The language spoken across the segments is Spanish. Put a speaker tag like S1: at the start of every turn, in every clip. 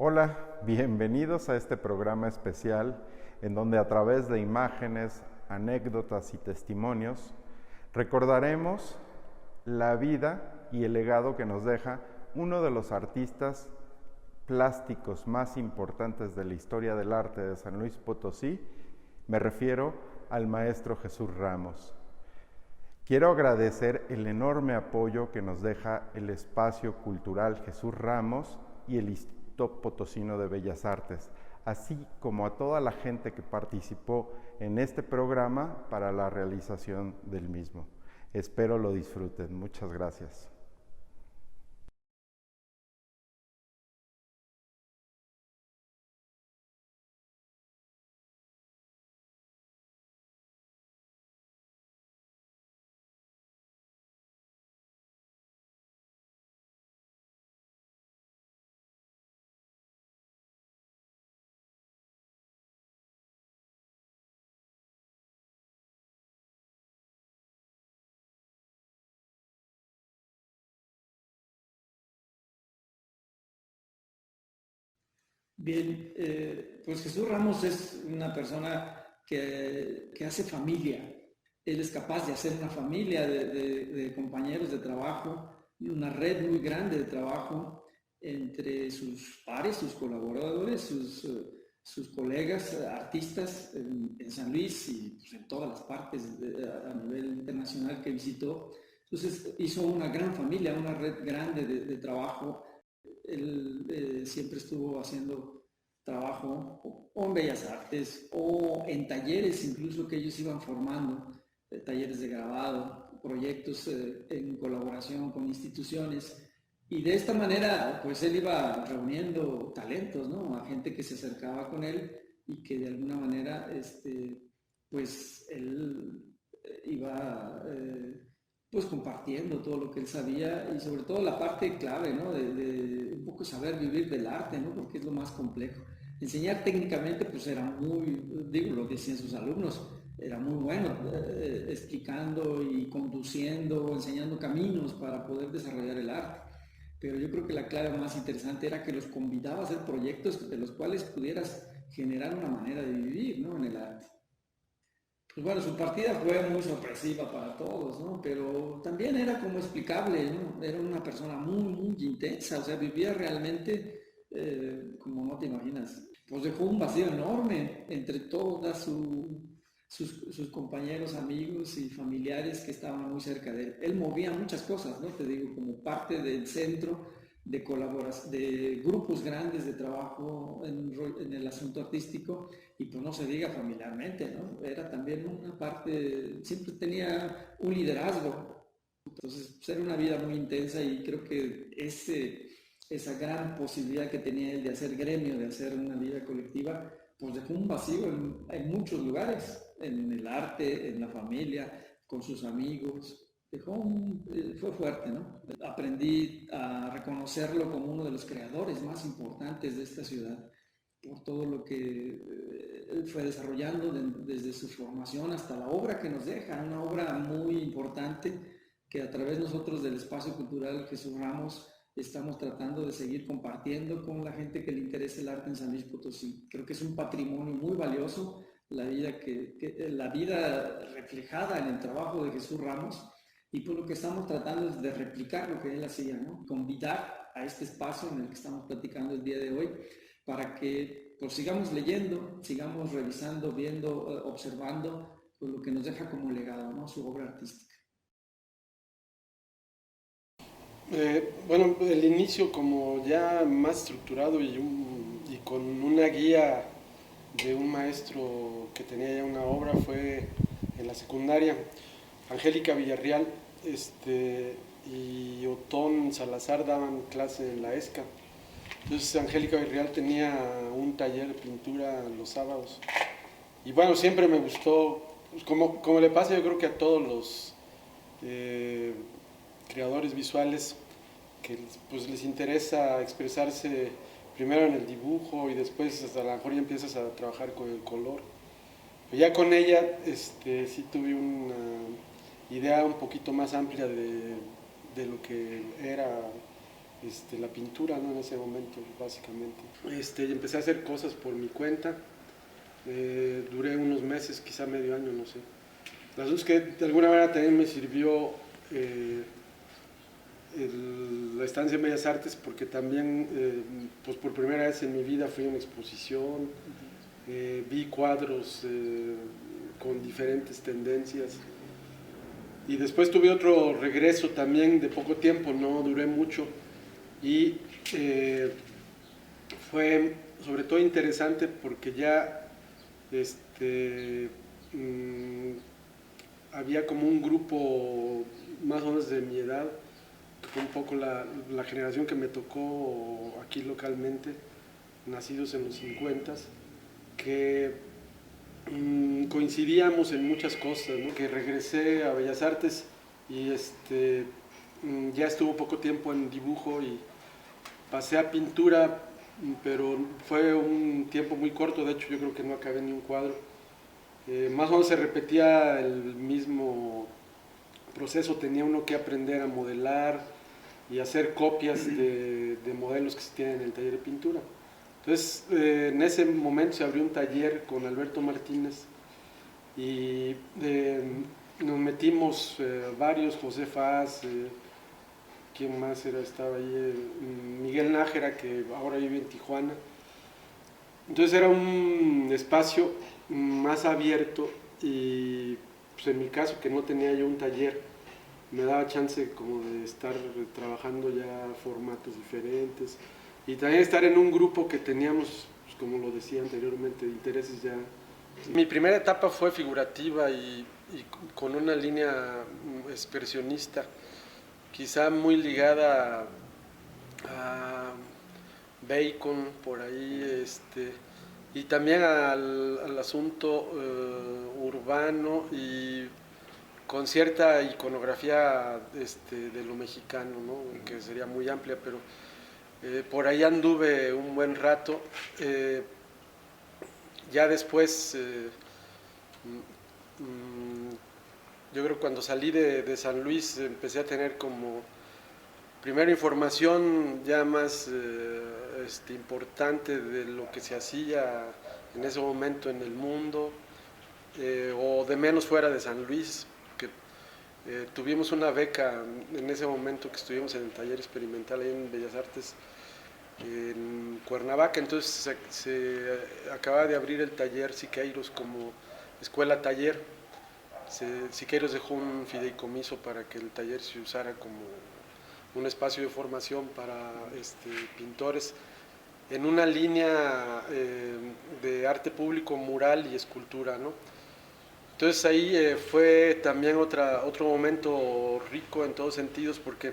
S1: Hola, bienvenidos a este programa especial en donde a través de imágenes, anécdotas y testimonios recordaremos la vida y el legado que nos deja uno de los artistas plásticos más importantes de la historia del arte de San Luis Potosí. Me refiero al maestro Jesús Ramos. Quiero agradecer el enorme apoyo que nos deja el Espacio Cultural Jesús Ramos y el Instituto Potosino de Bellas Artes, así como a toda la gente que participó en este programa para la realización del mismo. Espero lo disfruten. Muchas gracias.
S2: Bien, pues Jesús Ramos es una persona que hace familia. Él es capaz de hacer una familia de compañeros de trabajo y una red muy grande de trabajo entre sus pares, sus colaboradores, sus colegas, artistas en San Luis y pues, en todas las partes a nivel internacional que visitó. Entonces hizo una gran familia, una red grande de trabajo. Él siempre estuvo haciendo trabajo o en Bellas Artes o en talleres incluso que ellos iban formando, talleres de grabado, proyectos en colaboración con instituciones. Y de esta manera, pues él iba reuniendo talentos, ¿no? A gente que se acercaba con él y que de alguna manera, pues él iba pues compartiendo todo lo que él sabía y sobre todo la parte clave, ¿no? De un poco saber vivir del arte, ¿no? Porque es lo más complejo. Enseñar técnicamente, pues era muy, digo, lo decían sus alumnos, era muy bueno explicando y conduciendo, enseñando caminos para poder desarrollar el arte. Pero yo creo que la clave más interesante era que los convidaba a hacer proyectos de los cuales pudieras generar una manera de vivir, ¿no? En el arte. Pues bueno, su partida fue muy sorpresiva para todos, ¿no? Pero también era como explicable, ¿no? Era una persona muy, muy intensa, o sea, vivía realmente como no te imaginas. Pues dejó un vacío enorme entre todos sus compañeros, amigos y familiares que estaban muy cerca de él. Él movía muchas cosas, ¿no? Te digo, como parte del centro de colaboración, de grupos grandes de trabajo en el asunto artístico y pues no se diga familiarmente, ¿no? Era también una parte, siempre tenía un liderazgo, entonces pues, era una vida muy intensa y creo que esa gran posibilidad que tenía él de hacer gremio, de hacer una vida colectiva, pues dejó un vacío en muchos lugares, en el arte, en la familia, con sus amigos, fue fuerte, ¿no? Aprendí a reconocerlo como uno de los creadores más importantes de esta ciudad por todo lo que él fue desarrollando desde su formación hasta la obra que nos deja, una obra muy importante que a través nosotros del Espacio Cultural Jesús Ramos estamos tratando de seguir compartiendo con la gente que le interesa el arte en San Luis Potosí. Creo que es un patrimonio muy valioso, la vida reflejada en el trabajo de Jesús Ramos y por lo que estamos tratando es de replicar lo que él hacía, ¿no? Convidar a este espacio en el que estamos platicando el día de hoy para que pues, sigamos leyendo, sigamos revisando, viendo, observando pues, lo que nos deja como legado, ¿no? Su obra artística.
S3: Bueno, el inicio como ya más estructurado y con una guía de un maestro que tenía ya una obra fue en la secundaria. Angélica Villarreal y Otón Salazar daban clase en la ESCA. Entonces Angélica Villarreal tenía un taller de pintura los sábados. Y bueno, siempre me gustó, pues como le pasa yo creo que a todos los eh, creadores visuales, que pues les interesa expresarse primero en el dibujo y después hasta a lo mejor ya empiezas a trabajar con el color. Pero ya con ella sí tuve una idea un poquito más amplia de lo que era la pintura, ¿no? En ese momento, básicamente. Y empecé a hacer cosas por mi cuenta. Duré unos meses, quizá medio año, no sé. La verdad es que de alguna manera también me sirvió la estancia en Bellas Artes, porque también, pues por primera vez en mi vida fui a una exposición, vi cuadros con diferentes tendencias. Y después tuve otro regreso también de poco tiempo, no duré mucho. Y fue sobre todo interesante porque ya había como un grupo más o menos de mi edad, que fue un poco la generación que me tocó aquí localmente, nacidos en los 50, que coincidíamos en muchas cosas, ¿no? Que regresé a Bellas Artes y ya estuvo poco tiempo en dibujo y pasé a pintura, pero fue un tiempo muy corto, de hecho yo creo que no acabé ni un cuadro. Más o menos se repetía el mismo proceso, tenía uno que aprender a modelar y hacer copias de modelos que se tienen en el taller de pintura. Entonces, en ese momento se abrió un taller con Alberto Martínez y nos metimos varios, José Faz, ¿quién más estaba ahí? Miguel Nájera, que ahora vive en Tijuana. Entonces era un espacio más abierto y pues en mi caso, que no tenía yo un taller, me daba chance como de estar trabajando ya formatos diferentes y también estar en un grupo que teníamos, pues, como lo decía anteriormente, intereses ya. Mi primera etapa fue figurativa y con una línea expresionista, quizá muy ligada a Bacon, por ahí, y también al asunto urbano y con cierta iconografía de lo mexicano, ¿no? Que sería muy amplia, pero por ahí anduve un buen rato. Ya después, yo creo que cuando salí de San Luis empecé a tener como primero información ya más importante de lo que se hacía en ese momento en el mundo, o de menos fuera de San Luis, que tuvimos una beca en ese momento que estuvimos en el taller experimental ahí en Bellas Artes en Cuernavaca, entonces se acaba de abrir el taller Siqueiros como escuela taller. Siqueiros dejó un fideicomiso para que el taller se usara como un espacio de formación para pintores en una línea de arte público, mural y escultura, ¿no? Entonces ahí fue también otro momento rico en todos sentidos, porque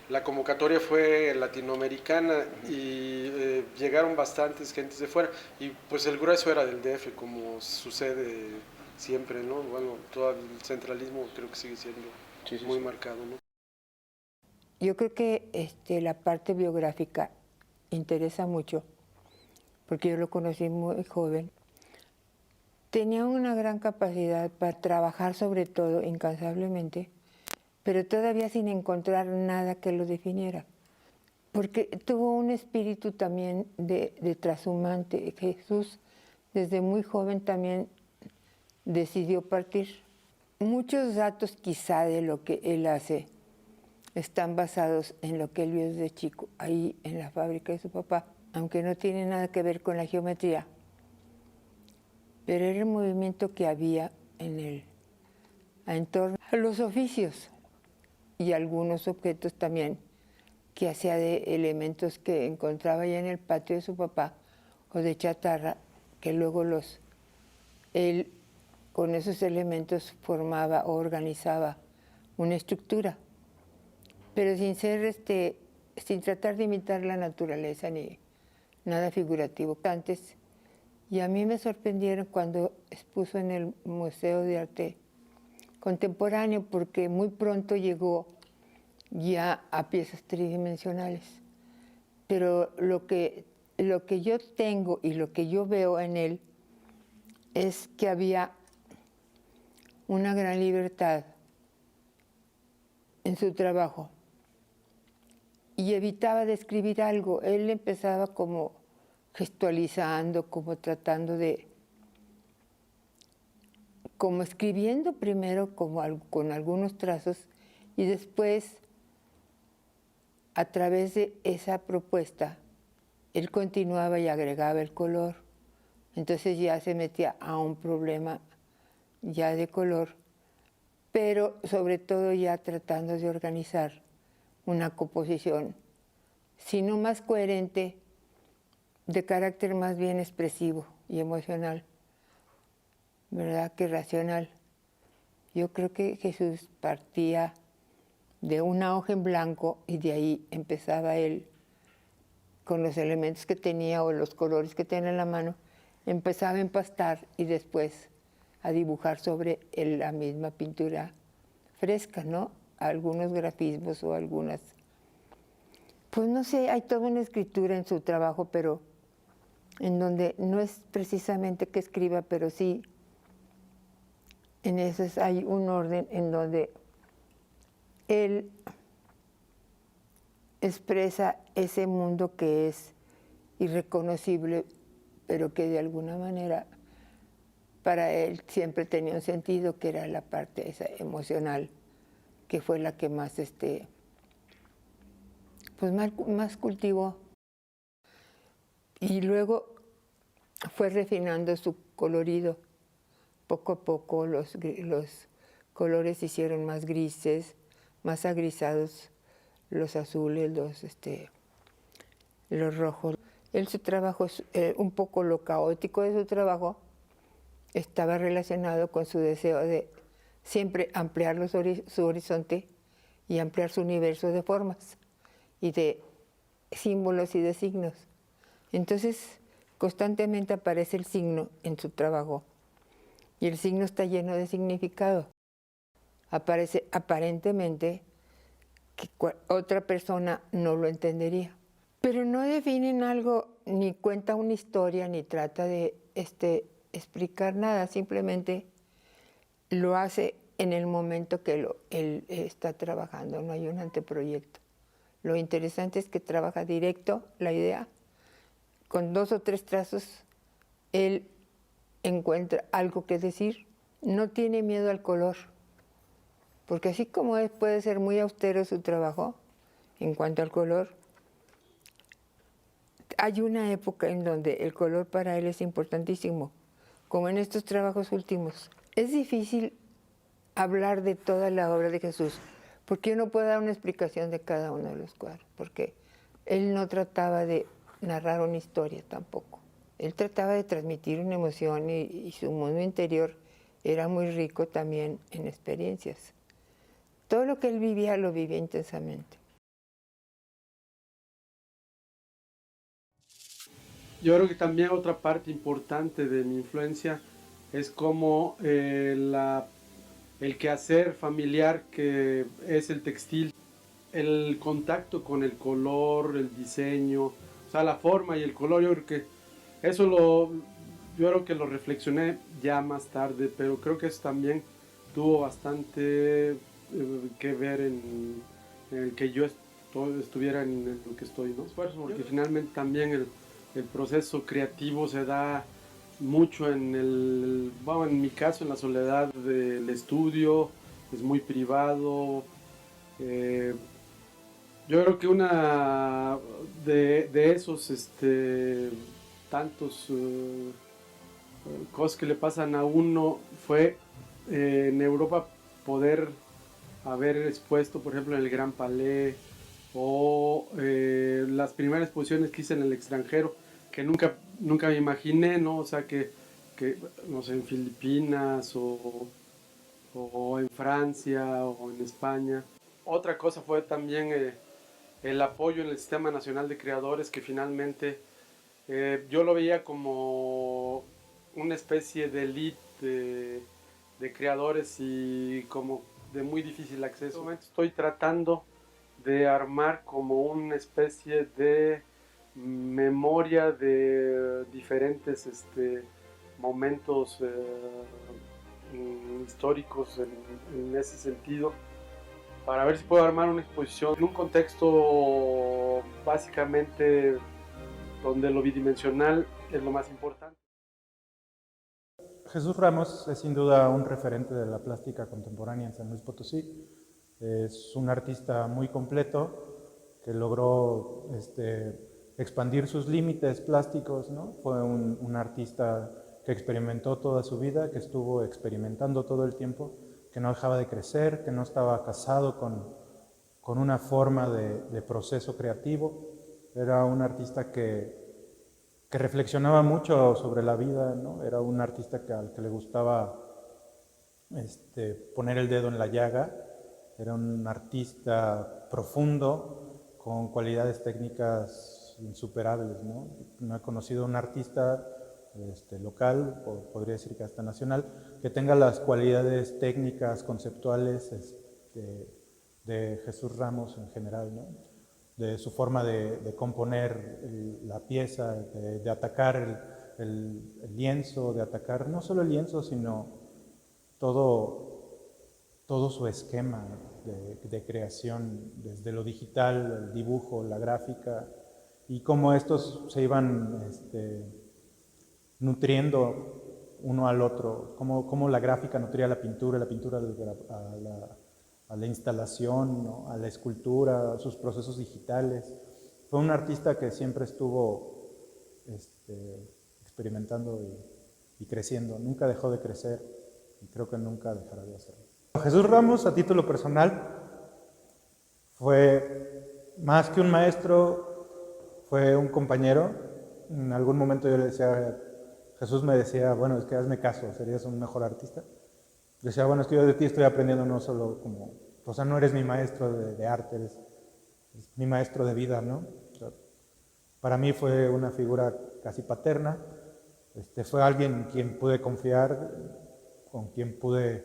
S3: la convocatoria fue latinoamericana y llegaron bastantes gentes de fuera, y pues el grueso era del DF, como sucede siempre, ¿no? Bueno, todo el centralismo creo que sigue siendo muy marcado, ¿no?
S4: Yo creo que la parte biográfica interesa mucho, porque yo lo conocí muy joven. Tenía una gran capacidad para trabajar sobre todo incansablemente, pero todavía sin encontrar nada que lo definiera, porque tuvo un espíritu también de trashumante. Jesús desde muy joven también decidió partir. Muchos datos quizá de lo que él hace están basados en lo que él vio desde chico, ahí en la fábrica de su papá, aunque no tiene nada que ver con la geometría. Pero era el movimiento que había en torno a los oficios y algunos objetos también que hacía de elementos que encontraba ya en el patio de su papá o de chatarra, que luego él con esos elementos formaba o organizaba una estructura, pero sin sin tratar de imitar la naturaleza ni nada figurativo. Antes, y a mí me sorprendieron cuando expuso en el Museo de Arte Contemporáneo, porque muy pronto llegó ya a piezas tridimensionales. Pero lo que yo tengo y lo que yo veo en él es que había una gran libertad en su trabajo y evitaba describir algo. Él empezaba como gestualizando, como tratando de, como escribiendo primero con algunos trazos y después, a través de esa propuesta, él continuaba y agregaba el color. Entonces ya se metía a un problema ya de color, pero sobre todo ya tratando de organizar una composición, sino más coherente, de carácter más bien expresivo y emocional, ¿verdad?, que racional. Yo creo que Jesús partía de una hoja en blanco y de ahí empezaba él, con los elementos que tenía o los colores que tenía en la mano, empezaba a empastar y después a dibujar sobre la misma pintura fresca, ¿no? Algunos grafismos o algunas. Pues no sé, hay toda una escritura en su trabajo, pero en donde no es precisamente que escriba, pero sí en esas hay un orden en donde él expresa ese mundo que es irreconocible, pero que de alguna manera para él siempre tenía un sentido, que era la parte esa emocional, que fue la que más, pues más cultivó. Y luego fue refinando su colorido. Poco a poco los colores se hicieron más grises, más agrisados, los azules, los rojos. Su trabajo, un poco lo caótico de su trabajo, estaba relacionado con su deseo de siempre ampliar su horizonte y ampliar su universo de formas y de símbolos y de signos. Entonces, constantemente aparece el signo en su trabajo y el signo está lleno de significado. Aparece aparentemente que otra persona no lo entendería. Pero no definen algo, ni cuenta una historia, ni trata de explicar nada, simplemente lo hace en el momento que él está trabajando, no hay un anteproyecto. Lo interesante es que trabaja directo la idea, con 2 o 3 trazos, él encuentra algo que decir, no tiene miedo al color, porque así como puede ser muy austero su trabajo en cuanto al color, hay una época en donde el color para él es importantísimo, como en estos trabajos últimos. Es difícil hablar de toda la obra de Jesús, porque yo no puedo dar una explicación de cada uno de los cuadros, porque él no trataba de narrar una historia tampoco. Él trataba de transmitir una emoción y su mundo interior era muy rico también en experiencias. Todo lo que él vivía, lo vivía intensamente.
S3: Yo creo que también otra parte importante de mi influencia es como el quehacer familiar que es el textil, el contacto con el color, el diseño, o sea, la forma y el color. Yo creo que yo creo que lo reflexioné ya más tarde, pero creo que eso también tuvo bastante que ver en el que yo estuviera en lo que estoy, ¿no? Esfuerzo, porque finalmente también el proceso creativo se da mucho en mi caso, en la soledad del estudio, es muy privado. Yo creo que una de esos tantos cosas que le pasan a uno fue en Europa poder haber expuesto, por ejemplo, en el Gran Palais o las primeras exposiciones que hice en el extranjero, que nunca me imaginé, ¿no? O sea, que no sé, en Filipinas o en Francia o en España. Otra cosa fue también el apoyo en el Sistema Nacional de Creadores, que finalmente yo lo veía como una especie de elite de creadores y como de muy difícil acceso. Estoy tratando de armar como una especie de memoria de diferentes momentos históricos en ese sentido, para ver si puedo armar una exposición en un contexto básicamente donde lo bidimensional es lo más importante.
S5: Jesús Ramos es sin duda un referente de la plástica contemporánea en San Luis Potosí. Es un artista muy completo que logró expandir sus límites plásticos, ¿no? Fue un artista que experimentó toda su vida, que estuvo experimentando todo el tiempo, que no dejaba de crecer, que no estaba casado con una forma de proceso creativo. Era un artista que reflexionaba mucho sobre la vida, ¿no? Era un artista al que le gustaba poner el dedo en la llaga. Era un artista profundo, con cualidades técnicas insuperables, ¿no? No he conocido un artista local, o podría decir que hasta nacional, que tenga las cualidades técnicas, conceptuales de Jesús Ramos en general, ¿no? De su forma de componer la pieza, de atacar el lienzo, de atacar no solo el lienzo, sino todo su esquema de creación, desde lo digital, el dibujo, la gráfica, y cómo estos se iban nutriendo uno al otro, cómo la gráfica nutría la pintura a la instalación, ¿no? A la escultura, a sus procesos digitales. Fue un artista que siempre estuvo experimentando y creciendo, nunca dejó de crecer y creo que nunca dejará de hacerlo. Jesús Ramos, a título personal, fue más que un maestro, fue un compañero. En algún momento yo le decía, Jesús me decía, bueno, es que hazme caso, serías un mejor artista. Decía, bueno, es que yo de ti estoy aprendiendo no solo como, o sea, no eres mi maestro de arte, eres mi maestro de vida, ¿no? O sea, para mí fue una figura casi paterna, fue alguien en quien pude confiar, con quien pude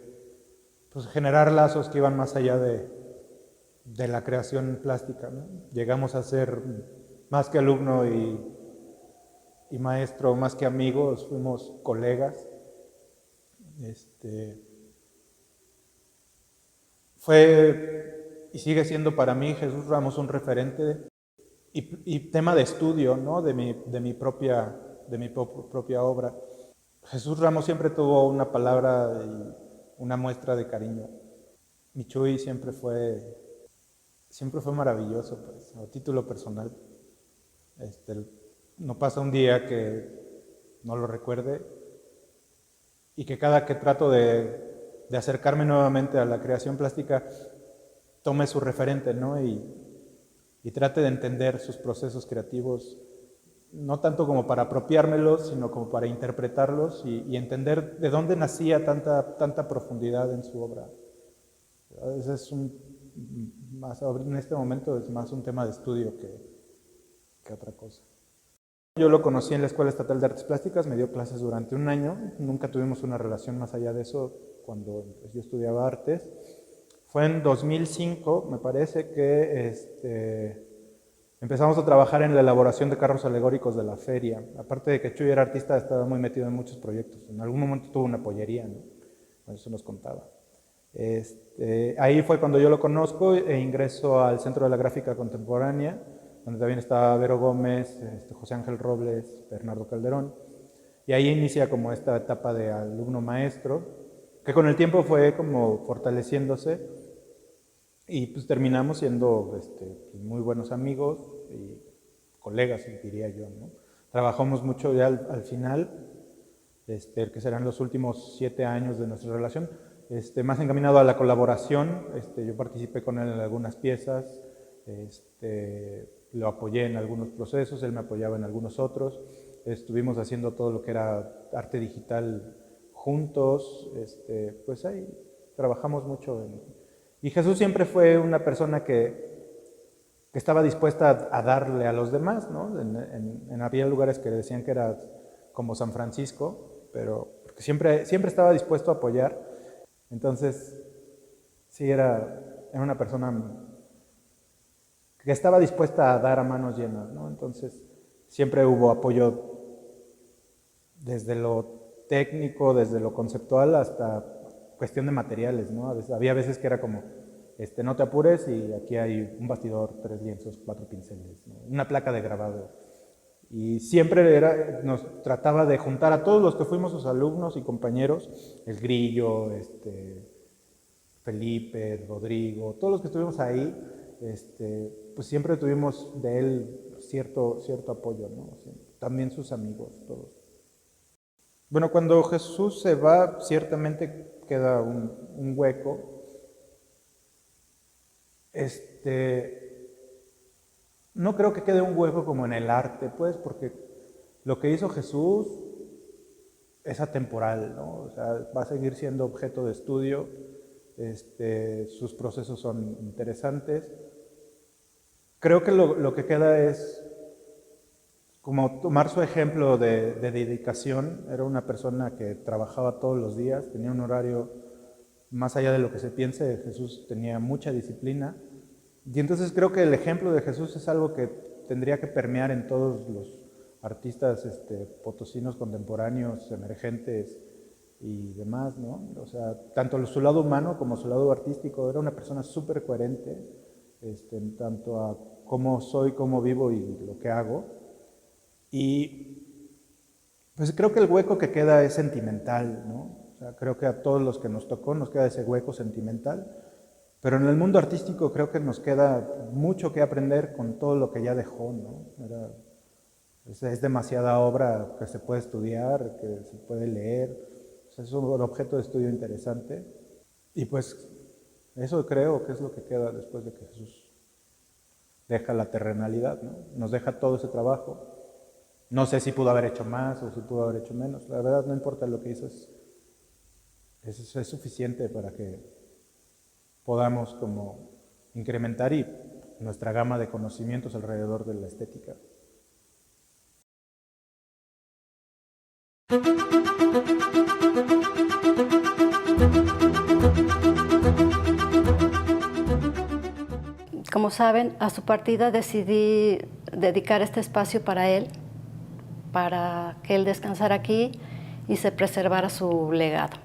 S5: pues, generar lazos que iban más allá de la creación plástica, ¿no? Llegamos a ser más que alumno y maestro, más que amigos, fuimos colegas. Fue y sigue siendo para mí Jesús Ramos un referente y tema de estudio, ¿no? de mi propia obra. Jesús Ramos siempre tuvo una palabra y una muestra de cariño. Michuy siempre fue maravilloso, pues, a título personal. No pasa un día que no lo recuerde y que cada que trato de acercarme nuevamente a la creación plástica, tome su referente, ¿no? Y trate de entender sus procesos creativos, no tanto como para apropiármelos, sino como para interpretarlos y entender de dónde nacía tanta profundidad en su obra. Ese es en este momento es más un tema de estudio que otra cosa. Yo lo conocí en la Escuela Estatal de Artes Plásticas, me dio clases durante un año, nunca tuvimos una relación más allá de eso cuando yo estudiaba artes. Fue en 2005, me parece, que empezamos a trabajar en la elaboración de carros alegóricos de la feria. Aparte de que Chuy era artista, estaba muy metido en muchos proyectos. En algún momento tuvo una pollería, ¿no? Eso nos contaba. Ahí fue cuando yo lo conozco e ingreso al Centro de la Gráfica Contemporánea, donde también estaba Vero Gómez, José Ángel Robles, Bernardo Calderón. Y ahí inicia como esta etapa de alumno maestro, que con el tiempo fue como fortaleciéndose y pues terminamos siendo muy buenos amigos y colegas, diría yo, ¿no? Trabajamos mucho ya al final, que serán los últimos 7 años de nuestra relación, más encaminado a la colaboración. Yo participé con él en algunas piezas, lo apoyé en algunos procesos, él me apoyaba en algunos otros. Estuvimos haciendo todo lo que era arte digital juntos, pues ahí trabajamos mucho. Y Jesús siempre fue una persona que estaba dispuesta a darle a los demás, ¿no? Había lugares que decían que era como San Francisco, pero porque siempre estaba dispuesto a apoyar. Entonces, sí, era una persona que estaba dispuesta a dar a manos llenas, ¿no? Entonces, siempre hubo apoyo desde lo técnico, desde lo conceptual, hasta cuestión de materiales, ¿no? Había veces que era como, no te apures y aquí hay un bastidor, 3 lienzos, 4 pinceles, ¿no? Una placa de grabado. Y siempre nos trataba de juntar a todos los que fuimos sus alumnos y compañeros, el Grillo, Felipe, Rodrigo, todos los que estuvimos ahí, pues siempre tuvimos de él cierto apoyo, ¿no? También sus amigos, todos. Bueno, cuando Jesús se va, ciertamente queda un hueco. No creo que quede un hueco como en el arte, pues, porque lo que hizo Jesús es atemporal, ¿no? O sea, va a seguir siendo objeto de estudio, sus procesos son interesantes. Creo que lo que queda es como tomar su ejemplo de dedicación. Era una persona que trabajaba todos los días, tenía un horario más allá de lo que se piense. Jesús tenía mucha disciplina. Y entonces creo que el ejemplo de Jesús es algo que tendría que permear en todos los artistas potosinos contemporáneos, emergentes y demás, ¿no? O sea, tanto su lado humano como su lado artístico. Era una persona súper coherente, en tanto a cómo soy, cómo vivo y lo que hago. Y pues creo que el hueco que queda es sentimental, ¿no? O sea, creo que a todos los que nos tocó nos queda ese hueco sentimental, pero en el mundo artístico creo que nos queda mucho que aprender con todo lo que ya dejó, ¿no? Es demasiada obra que se puede estudiar, que se puede leer, o sea, es un objeto de estudio interesante. Y pues eso creo que es lo que queda después de que Jesús deja la terrenalidad, ¿no? Nos deja todo ese trabajo. No sé si pudo haber hecho más o si pudo haber hecho menos. La verdad no importa lo que hizo, es suficiente para que podamos como incrementar nuestra gama de conocimientos alrededor de la estética.
S6: Como saben, a su partida decidí dedicar este espacio para él, para que él descansara aquí y se preservara su legado.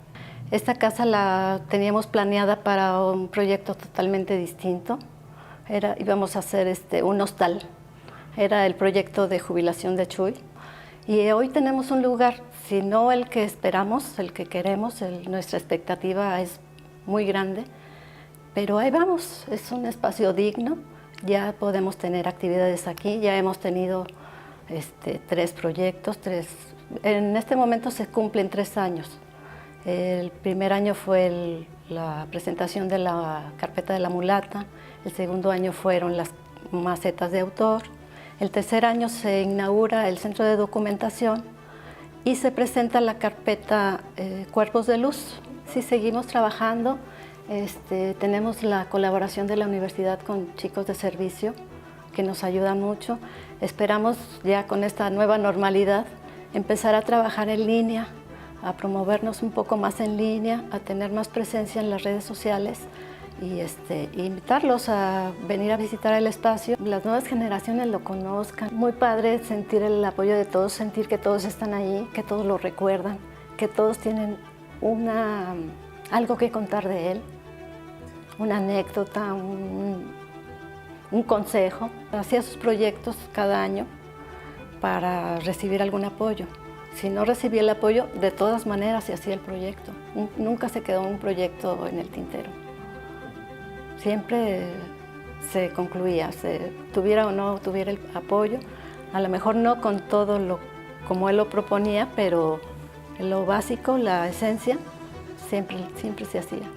S6: Esta casa la teníamos planeada para un proyecto totalmente distinto. Íbamos a hacer un hostal. Era el proyecto de jubilación de Chuy. Y hoy tenemos un lugar, si no el que esperamos, el que queremos, nuestra expectativa es muy grande, pero ahí vamos, es un espacio digno, ya podemos tener actividades aquí, ya hemos tenido 3 proyectos, en este momento se cumplen 3 años. El primer año fue la presentación de la carpeta de la mulata, el segundo año fueron las macetas de autor, el tercer año se inaugura el centro de documentación y se presenta la carpeta Cuerpos de Luz. Sí, seguimos trabajando, tenemos la colaboración de la universidad con chicos de servicio que nos ayudan mucho. Esperamos ya con esta nueva normalidad empezar a trabajar en línea, a promovernos un poco más en línea, a tener más presencia en las redes sociales y invitarlos a venir a visitar el espacio. Las nuevas generaciones lo conozcan. Muy padre sentir el apoyo de todos, sentir que todos están ahí, que todos lo recuerdan, que todos tienen algo que contar de él, una anécdota, un consejo. Hacía sus proyectos cada año para recibir algún apoyo. Si no recibía el apoyo, de todas maneras se hacía el proyecto. Nunca se quedó un proyecto en el tintero. Siempre se concluía, tuviera o no tuviera el apoyo. A lo mejor no con todo como él lo proponía, pero lo básico, la esencia, siempre se hacía.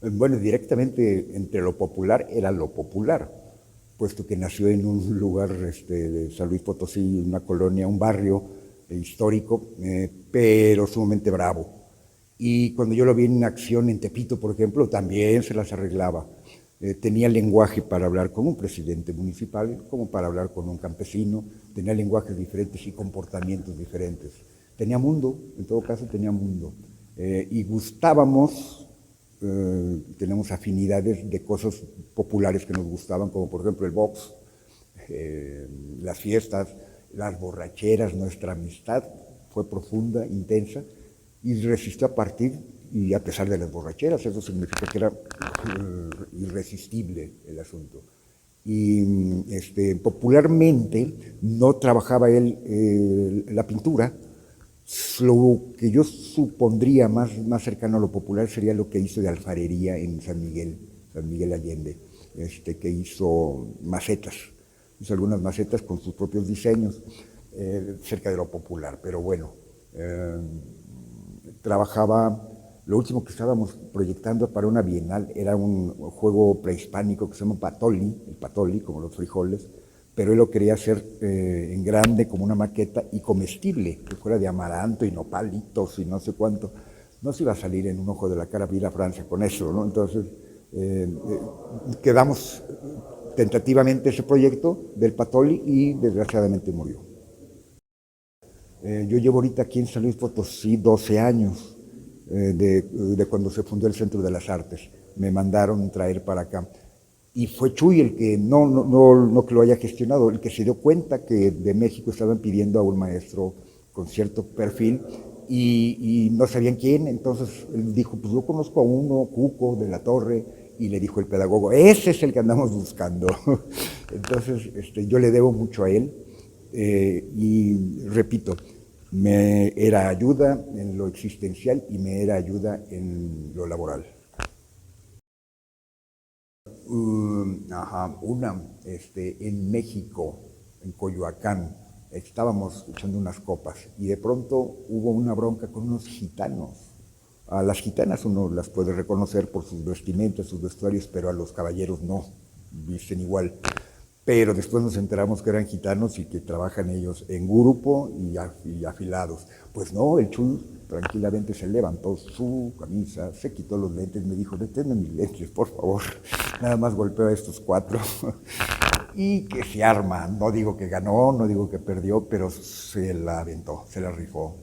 S7: Bueno, directamente entre lo popular era lo popular, puesto que nació en un lugar de San Luis Potosí, una colonia, un barrio histórico, pero sumamente bravo. Y cuando yo lo vi en acción en Tepito, por ejemplo, también se las arreglaba. Tenía lenguaje para hablar con un presidente municipal, como para hablar con un campesino, tenía lenguajes diferentes y comportamientos diferentes. Tenía mundo, en todo caso tenía mundo. Y gustábamos, tenemos afinidades de cosas populares que nos gustaban, como por ejemplo el box, las fiestas, las borracheras. Nuestra amistad fue profunda, intensa, y resistió a partir y a pesar de las borracheras. Eso significa que era irresistible el asunto. Y popularmente no trabajaba él la pintura. Lo que yo supondría más cercano a lo popular sería lo que hizo de alfarería en San Miguel Allende, que hizo macetas. Hizo algunas macetas con sus propios diseños, cerca de lo popular, pero bueno. Trabajaba, lo último que estábamos proyectando para una bienal era un juego prehispánico que se llama el patoli, como los frijoles, pero él lo quería hacer en grande, como una maqueta, y comestible, que fuera de amaranto y nopalitos y no sé cuánto. No se iba a salir en un ojo de la cara ir a Francia con eso, ¿no? Entonces, quedamos tentativamente ese proyecto del patoli y desgraciadamente murió. Yo llevo ahorita aquí en San Luis Potosí 12 años, de cuando se fundó el Centro de las Artes. Me mandaron traer para acá. Y fue Chuy el que, no que lo haya gestionado, el que se dio cuenta que de México estaban pidiendo a un maestro con cierto perfil y no sabían quién. Entonces él dijo, pues yo conozco a uno, Cuco, de la Torre, y le dijo el pedagogo, ese es el que andamos buscando. Entonces yo le debo mucho a él. Y repito, me era ayuda en lo existencial y me era ayuda en lo laboral. En México, en Coyoacán, estábamos echando unas copas y de pronto hubo una bronca con unos gitanos. A las gitanas uno las puede reconocer por sus vestimentas, sus vestuarios, pero a los caballeros no, visten igual. Pero después nos enteramos que eran gitanos y que trabajan ellos en grupo y afilados. Pues no, el Chuy tranquilamente se levantó su camisa, se quitó los lentes, me dijo, deténme mis lentes, por favor. Nada más golpeó a estos 4 y que se arma. No digo que ganó, no digo que perdió, pero se la aventó, se la rifó.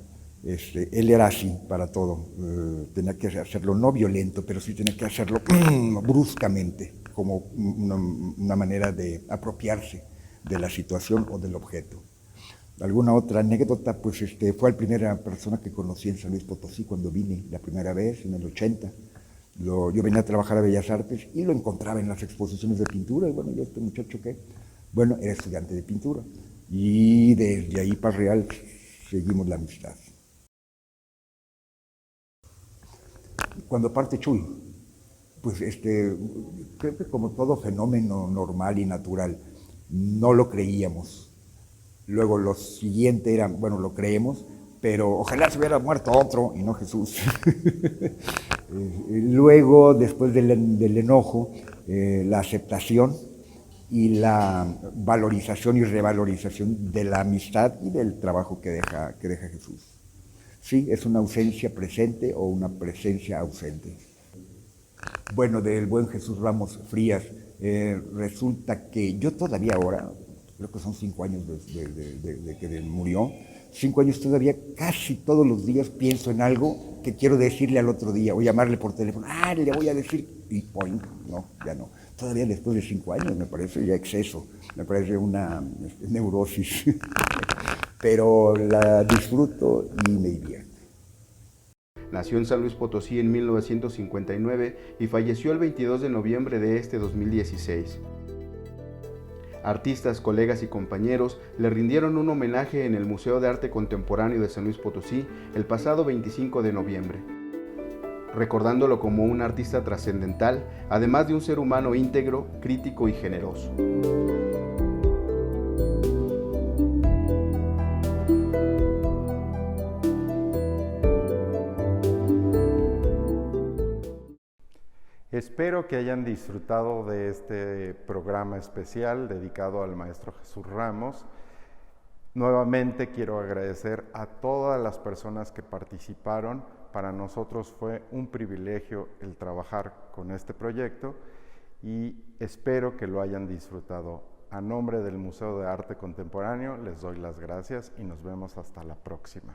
S7: Él era así para todo. Tenía que hacerlo no violento, pero sí tenía que hacerlo bruscamente, como una manera de apropiarse de la situación o del objeto. ¿Alguna otra anécdota? Pues fue la primera persona que conocí en San Luis Potosí cuando vine la primera vez, en el 80. Yo venía a trabajar a Bellas Artes y lo encontraba en las exposiciones de pintura. Y bueno, ¿y este muchacho qué? Bueno, era estudiante de pintura. Y desde ahí para Real seguimos la amistad. Cuando parte Chuy, pues creo que como todo fenómeno normal y natural, no lo creíamos. Luego lo siguiente era, bueno, lo creemos, pero ojalá se hubiera muerto otro y no Jesús. Luego, después del enojo, la aceptación y la valorización y revalorización de la amistad y del trabajo que deja Jesús. Sí, es una ausencia presente o una presencia ausente. Bueno, del buen Jesús Ramos Frías, resulta que yo todavía ahora, creo que son 5 años de que murió, 5 años todavía, casi todos los días pienso en algo que quiero decirle al otro día, o llamarle por teléfono, le voy a decir, y point, no, ya no. Todavía después de 5 años me parece ya exceso, me parece una neurosis, pero la disfruto y me divierto.
S8: Nació en San Luis Potosí en 1959 y falleció el 22 de noviembre de 2016. Artistas, colegas y compañeros le rindieron un homenaje en el Museo de Arte Contemporáneo de San Luis Potosí el pasado 25 de noviembre, recordándolo como un artista trascendental, además de un ser humano íntegro, crítico y generoso.
S1: Espero que hayan disfrutado de este programa especial dedicado al maestro Jesús Ramos. Nuevamente quiero agradecer a todas las personas que participaron. Para nosotros fue un privilegio el trabajar con este proyecto y espero que lo hayan disfrutado. A nombre del Museo de Arte Contemporáneo les doy las gracias y nos vemos hasta la próxima.